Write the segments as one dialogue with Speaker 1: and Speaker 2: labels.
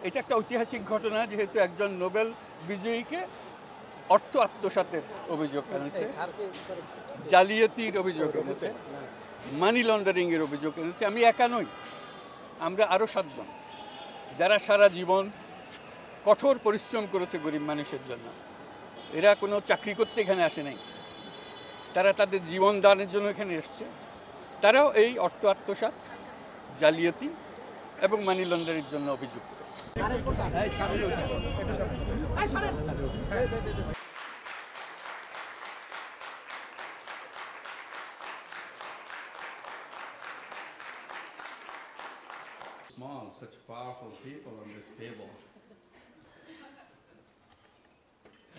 Speaker 1: এটা একটা ঐতিহাসিক ঘটনা, যেহেতু একজন নোবেল বিজয়ীকে অর্থ আত্মসাতের অভিযোগ এনেছে, জালিয়াতির অভিযোগ এনেছে, মানি লন্ডারিংয়ের অভিযোগ এনেছে। আমি একা নই, আমরা আরও 7 জন যারা সারা জীবন কঠোর পরিশ্রম করেছে গরিব মানুষের জন্য। এরা কোনো চাকরি করতে এখানে আসে নাই, তারা তাদের জীবন দানের জন্য এখানে এসছে। তারাও এই অর্থ আত্মসাৎ, জালিয়াতি এবং মানি লন্ডারিংয়ের জন্য অভিযুক্ত।
Speaker 2: Small, such powerful people on this table.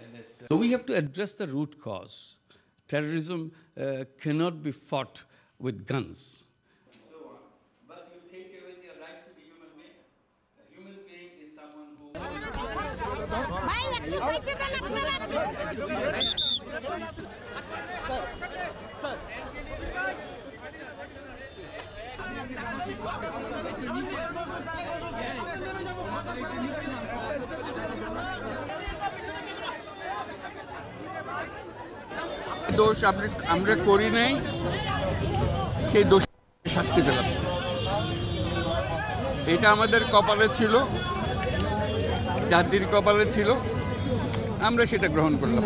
Speaker 2: And it's, so we have to address the root cause. Terrorism cannot be fought with guns.
Speaker 1: So on. But you take away the right to be human being. A human being is someone who... দোষ আমরা করি নাই, সেই দোষ শাস্তি পেলাম। এটা আমাদের কপালে ছিল, জাতির কপালে ছিল, আমরা সেটা গ্রহণ করলাম।